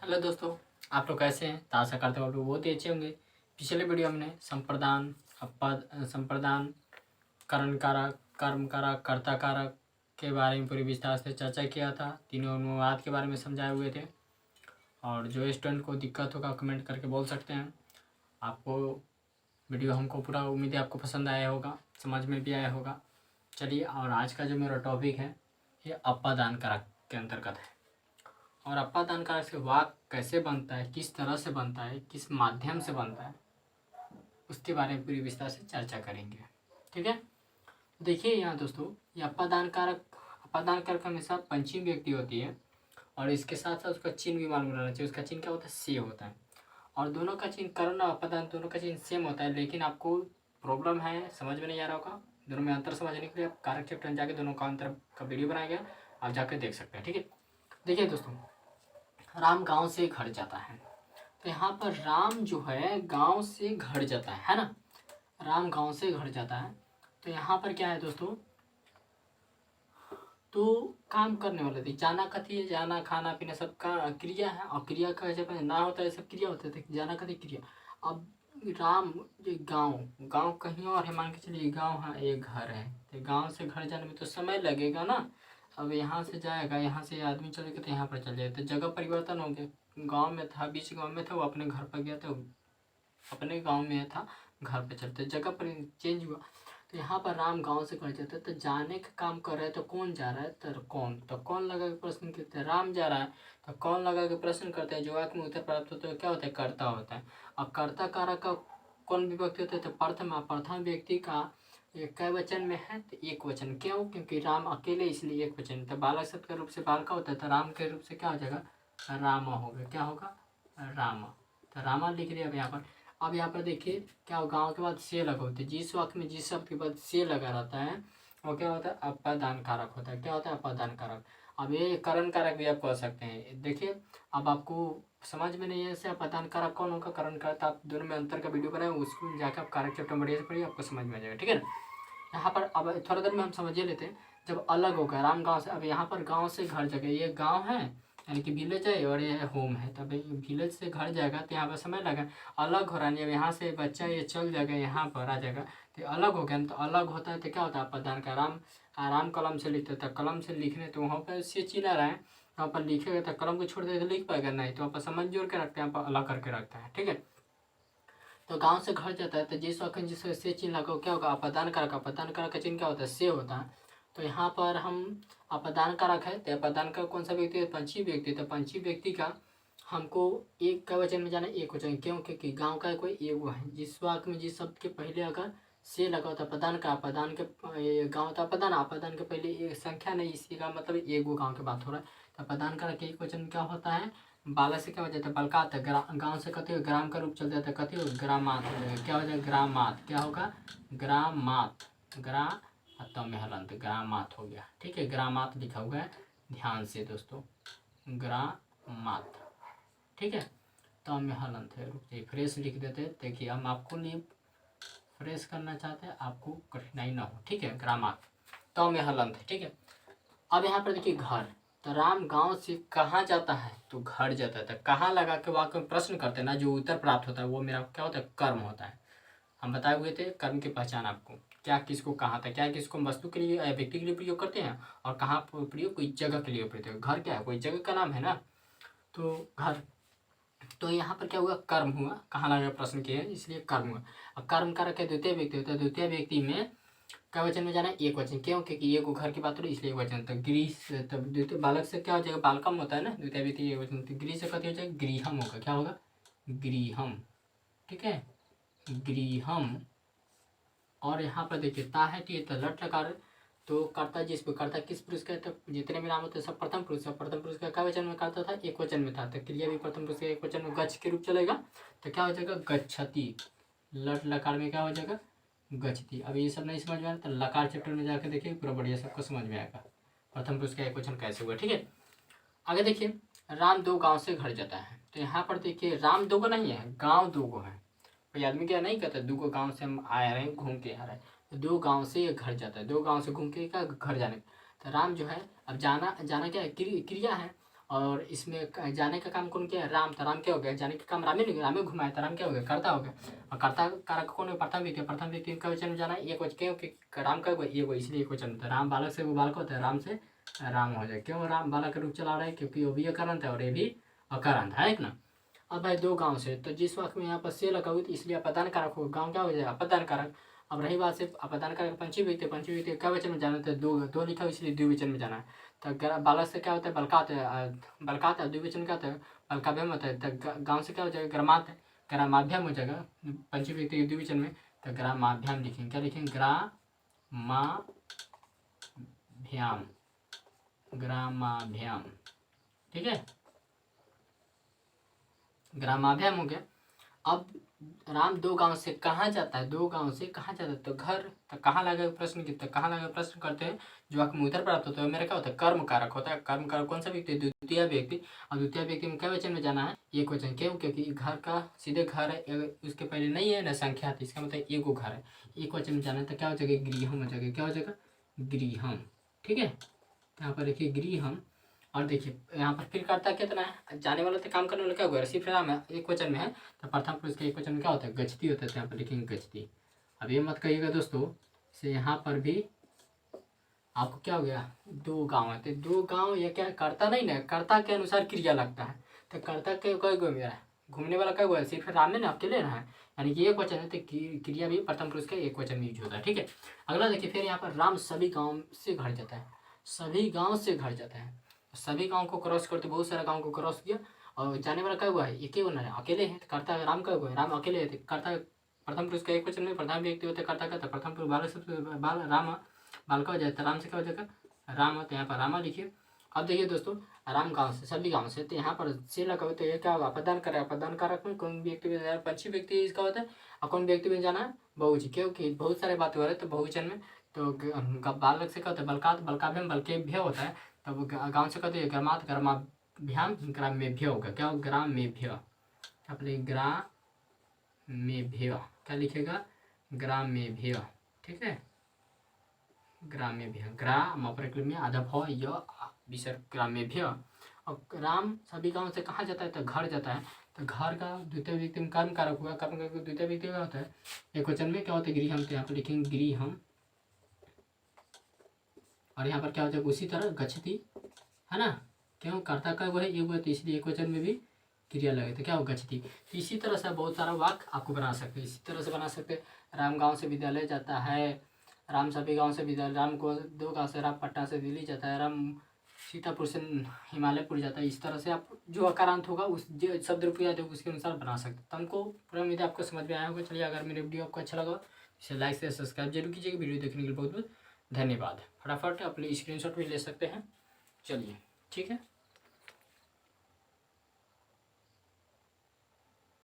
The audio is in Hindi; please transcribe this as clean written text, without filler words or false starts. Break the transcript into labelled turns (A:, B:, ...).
A: हेलो दोस्तों, आप लोग कैसे हैं? तो आशा करते हो आप लोग बहुत ही अच्छे होंगे। पिछले वीडियो हमने संप्रदान, संप्रदान, करण कारक, कर्म कारक, कर्ता कारक के बारे में पूरी विस्तार से चर्चा किया था। तीनों अनुवाद के बारे में समझाए हुए थे। और जो स्टूडेंट को दिक्कत होगा कमेंट करके बोल सकते हैं। आपको वीडियो हमको पूरा उम्मीद है आपको पसंद आया होगा, समझ में भी आया होगा। चलिए, और आज का जो मेरा टॉपिक है ये अपादान कारक के अंतर्गत है। और अपादान कारक से वाक्य कैसे बनता है, किस तरह से बनता है, किस माध्यम से बनता है, उसके बारे में पूरी विस्तार से चर्चा करेंगे। ठीक है, तो देखिए यहाँ दोस्तों, ये अपादान कारक हमेशा पंचमी व्यक्ति होती है। और इसके साथ साथ उसका चिन्ह भी मालूम रहना चाहिए। उसका चिन्ह क्या होता है? से होता है। और दोनों का चिन्ह, करण और अपादान दोनों का चिन्ह सेम होता है। लेकिन आपको प्रॉब्लम है, समझ में नहीं आ रहा होगा। दोनों में अंतर समझने के लिए आप कारक चैप्टर में जाके दोनों का अंतर का वीडियो बनाया गया, आप जाकर देख सकते हैं। ठीक है, देखिए दोस्तों, राम गांव से घर जाता है। तो यहाँ पर राम जो है गांव से घर जाता है ना। राम गांव से घर जाता है। तो यहाँ पर क्या है दोस्तों, तो काम करने वाले थे। जाना कथी है? जाना खाना पीना सबका क्रिया है। और क्रिया का जब ना होता है सब क्रिया होते थे। जाना कथी क्रिया। अब राम ये गांव गांव कहीं और है, मान के चलिए गांव है, एक घर है। तो गांव से घर जाने में तो समय लगेगा ना। अब यहाँ से जाएगा, यहाँ से आदमी चलेगा तो यहाँ पर चल जाए, तो जगह परिवर्तन हो गया। गांव में था, बीच गांव में था, वो अपने घर पर गया, तो अपने गांव में था, घर पे चलते जगह पर चेंज हुआ। तो यहाँ पर राम गांव से घर जाते, तो जाने का काम कर रहे हैं। तो कौन जा रहा है? तो कौन लगा के प्रश्न करते हैं? राम जा रहा है। तो कौन लगा के प्रश्न करते हैं? जो वाक्य में उत्तर प्राप्त होता है क्या होता है? कर्ता होता है। अब कर्ता कारक का कौन विभक्ति होता है? तो प्रथम व्यक्ति का कई वचन में है तो एक वचन। क्यों? क्योंकि राम अकेले, इसलिए एक वचन। तो बालक शब्द के रूप से बालका होता है, तो राम के रूप से क्या हो जाएगा? रामा होगा। क्या होगा? रामा। तो रामा लिख दिया अब यहाँ पर। अब यहाँ पर देखिए क्या हो, गाँव के बाद से लगा होता है। जिस वाक्य में जिस शब्द के बाद से लगा रहता है वो क्या होता है? अपादान कारक होता है। क्या होता है? अपादान कारक। अब ये करण कारक भी आप कह सकते हैं। देखिए, अब आपको समझ में नहीं है ऐसे अपादान कारक कौन होगा, करण कारक, आप दोनों में अंतर का वीडियो बनाए, उसको जाकर आप कारक चैप्टर बढ़िया से पढ़िए, आपको समझ में आ जाएगा। ठीक है ना। यहाँ पर अब थोड़ा देर में हम समझ लेते हैं। जब अलग होगा राम गाँव से, अब यहाँ पर गाँव से घर जगह, ये गाँव है यानी कि विलेज है, और ये होम है। तब विलेज से घर जाएगा तो यहाँ पर समय लगा। अलग हो रहा है, जब यहाँ से बच्चा ये चल जाएगा, यहाँ पर आ जाएगा, तो अलग हो गया। तो अलग होता है तो क्या होता है? अपादान का। राम आराम कलम से लिखते थे, कलम से लिखने तो वहाँ पर से चिन्ह रहा है, वहाँ पर लिखेगा तो कलम को छोड़ दे तो लिख पाएगा नहीं, तो वहाँ पर समझ जोड़ के रखते हैं, यहाँ पर अलग करके रखता है। ठीक है, तो गांव से घर जाता है, तो जिस वक्त जिस से चिन्ह लगा क्या होगा? अपादान कारक। अपादान कारक का चिन्ह क्या होता है? से होता है। तो यहाँ पर हम अपादान कारक है, तो अपादान कारक कौन सा व्यक्ति है? पंचमी व्यक्ति। तो पंचमी व्यक्ति का हमको एक का वचन में जाना, एक वचन। क्यों? क्योंकि गांव का कोई एगो है। जिस वाक्य में जिस शब्द के पहले अगर से लगा होता है अपादान का, अपादान के गाँव था अपादान, अपादान के पहले एक संख्या नहीं, इसी का मतलब एगो गाँव की बात हो रहा है। तो अपादान कारक एक वचन क्या होता है? बालक से क्या हो जाता है? बलकात। गाँव से कथी हो? ग्राम का रूप चल जाता है, कथी हो? ग्रामात हो जाएगा। क्या हो जाएगा? ग्रामात। क्या होगा? ग्रामात। ग्रा में हलंत, ग्रामात हो गया। ठीक है, ग्रामात लिखा हुआ है, ध्यान से दोस्तों, ग्रामात। ठीक है, तो में हलंत है, रुक जाइए, फ्रेश लिख देते हैं। देखिए हम आपको लिए फ्रेश करना चाहते हैं, आपको कठिनाई ना हो। ठीक है, ग्रामात, तो में हलंत है। ठीक है, अब यहाँ पर देखिए घर। तो राम गांव से कहाँ जाता है? तो घर जाता है। तो कहाँ लगा के वाक्य में प्रश्न करते हैं ना, जो उत्तर प्राप्त होता है वो मेरा क्या होता है? कर्म होता है। हम बताए हुए थे कर्म की पहचान आपको, क्या किसको कहाँ था, क्या किसको वस्तु के लिए व्यक्ति के लिए प्रयोग करते हैं, और कहाँ प्रयोग? कोई जगह के लिए प्रयोग करते हैं। घर क्या है? कोई जगह का नाम है ना, तो घर। तो यहाँ पर क्या हुआ? कर्म हुआ। कहाँ लगा प्रश्न किया है, इसलिए कर्म हुआ। अब कर्म कारक है द्वितीय व्यक्ति होता है। द्वितीय व्यक्ति में क्या वचन में जाना है? एक वचन। क्यों? क्योंकि ये घर की बात हो रही इसलिए एक वचन। तो गृह, तब द्वितीय बालक से क्या हो जाएगा? बालकम होता है ना, द्वितीय व्यक्ति एक वचन। तो गृह से कथी हो जाएगा? गृहम होगा। क्या होगा? गृहम। ठीक है, गृहम। और यहाँ पर देखिए ता है टी, तो लट लकार। तो कर्ता जिस पे, कर्ता किस पुरुष का? तो जितने भी नाम होते हैं सब प्रथम पुरुष है। प्रथम पुरुष का क्या वचन में करता था? एक वचन में था। तो क्रिया भी प्रथम पुरुष का एक वचन में गच्छ के रूप चलेगा। तो क्या हो जाएगा? गच्छति। लट लकार में क्या हो जाएगा? गच्छति। अब ये सब नहीं समझ में आया तो लकार चैप्टर में जाकर देखिए, पूरा बढ़िया सबको समझ में आएगा प्रथम पुरुष का एक वचन कैसे हुआ। ठीक है, आगे देखिए, राम दो गांव से घर जाता है। तो यहाँ पर देखिए राम दो गो नहीं है, गांव दो गो है। कोई आदमी क्या नहीं कहता दो गो गांव से हम आ रहे हैं, घूम के आ रहे हैं। तो दो गांव से ये घर जाता है, दो गांव से घूम के क्या घर जाने। तो राम जो है, अब जाना जाना क्या है? क्रिया है। और इसमें जाने का काम कौन किया है? राम। तो राम क्या हो गया? जाने का काम रामे ने रामे घुमाया, तो राम क्या हो गया? कर्ता हो गया। और कर्ता कारक कौन है? प्रथम व्यक्ति। प्रथम व्यक्ति का वचन में जाना है एक वचन, क्योंकि राम का एक इसलिए एक वचन होता है। राम बालक से वो बालक होता है, राम से राम हो जाए। क्यों राम बालक का रूप चला रहा है? क्योंकि वो भी अकारांत है और ये भी अकारांत है ना। अब भाई दो गांव से, तो जिस वक्त में यहाँ पर से लगा हुई तो इसलिए अपदान कारक होगा, गांव क्या हो जाएगा? अपदान कारक। अब रही बात से अपदान कारक पंचमी व्यक्ति, पंचमी व्यक्ति क्या वचन में जाना था? दो दो लिखा हुआ इसलिए द्विवचन में जाना है। तो बालक से क्या होता है? बलकात है, बलकात है, द्विवचन क्या होता है? बलकाभ्यम होता है। तो गाँव से क्या हो जाएगा? ग्रामात है, ग्रामाभ्याम हो जाएगा पंचमी व्यक्ति के द्विवचन में। तो ग्रामाभ्याम लिखेंगे, क्या लिखेंगे? ग्रामाभ्याम, ग्रामाभ्याम, ठीक है, ग्रामाभ्याम हो गया। अब राम दो गांव से कहाँ जाता है? दो गांव से कहाँ जाता है? तो घर। तो कहाँ लगा प्रश्न कितना? कहाँ लगा प्रश्न करते हैं जो आपको उत्तर प्राप्त होता है मेरा क्या होता है? कर्म कारक होता है। कर्म कारक कौन सा व्यक्ति? द्वितीय व्यक्ति। और द्वितीय व्यक्ति में क्या वचन में जाना है? एक वचन। क्यों? क्योंकि घर का सीधे घर है, उसके पहले नहीं है ना संख्या, तो इसका मतलब एक घर है, एक वचन में जाना है। तो क्या हो जाएगा? गृहम हो जाएगा। क्या हो जाएगा? गृहम, ठीक है। यहाँ पर देखिए गृहम। और देखिए यहाँ पर फिर करता कितना है? जाने वाला तो काम करने वाला क्या हुआ? सिर्फ नाम है, एक वचन में है, तो प्रथम पुरुष का एक वचन में क्या होता है? गच्छति होता है। तो यहाँ पर लिखेंगे गच्छति। अब ये मत कहिएगा दोस्तों से यहाँ पर भी आपको क्या हो गया? दो गांव है, तो दो गांव ये क्या करता नहीं ना, कर्ता के अनुसार क्रिया लगता है। तो कर्ता के कोई गो मेरा घूमने वाला क्या हुआ? सिर्फ राम में ना अकेले रहा है, यानी कि एक वचन है, तो क्रिया भी प्रथम पुरुष का एक वचन में यूज होता है, ठीक है। अगला देखिए फिर यहाँ पर राम सभी गाँव से घर जाता है, सभी गाँव से घर जाता है। सभी गांव को क्रॉस करते, बहुत सारे गांव को क्रॉस किया और जाने वाला क्या हुआ है? एक ही बना है, अकेले है। कर्ता राम का हुआ है, राम अकेले है। कर्ता प्रथम पुरुष का एक वचन में प्रथम व्यक्ति होता है, कर्ता का। प्रथम पुरुष बालक सबसे बाल राम, बाल का हो जाता है, राम से क्या हो जाएगा? राम। तो यहाँ पर रामा लिखिए। अब देखिए दोस्तों राम गांव से, सभी गांव से, तो यहाँ पर से लगा हुआ, तो ये क्या होगा? अपदान करेगा। अपदान कारक में कौन व्यक्ति में जाना? पंचमी व्यक्ति इसका होता है। और कौन व्यक्ति में जाना है? बहुवचन, क्योंकि बहुत सारे बातें हो रहे हैं तो बहुवचन में। तो बालक से क्या होता है? बलकात, बलकाभ्यम, बलकेभ्य होता है। तब गाँव से कहते हैं ग्रामात, ग्रामाभ्याम, ग्राम्यभ्य होगा। क्या होगा? ग्राम्यभ्य। अपने ग्राम्यभ्य क्या लिखेगा? ग्राम्यभ्य, ठीक है, ग्राम्यभ्य। ग्राम में आधा भ य विसर्ग, ग्राम्यभ्य। और राम सभी गांव से कहाँ जाता है? तो घर जाता है। तो घर का द्वितीय व्यक्ति में कर्म कारक हुआ। कर्म कारक द्वितीय व्यक्ति क्या होता है? एक वचन में क्या होता है? गृहम। तो यहाँ पर लिखेंगे गृहम। और यहाँ पर क्या हो जाएगा? उसी तरह गच्छति, है ना। क्यों? कर्ता का वो है एक वचन, इसलिए एक वचन में भी क्रिया लगे, तो क्या हो? गच्छति। तो इसी तरह से बहुत सारा वाक्य आपको बना सकते हैं, इसी तरह से बना सकते हैं। राम गांव से विद्यालय जाता है, राम सभी गांव से विद्यालय, राम को दो गांव से, राम पटना से दिल्ली जाता है, राम सीतापुर से हिमालयपुर जाता है। इस तरह से आप जो अकारांत होगा उस जो शब्द रूप याद होगा उसके अनुसार बना सकते हैं। तो हमको पूरा उम्मीद है आपको समझ में आया होगा। चलिए अगर मेरे वीडियो आपको अच्छा लगा इसे लाइक से सब्सक्राइब जरूर कीजिएगा। वीडियो देखने के लिए बहुत बहुत धन्यवाद। फटाफट अपने स्क्रीनशॉट भी ले सकते हैं। चलिए ठीक है।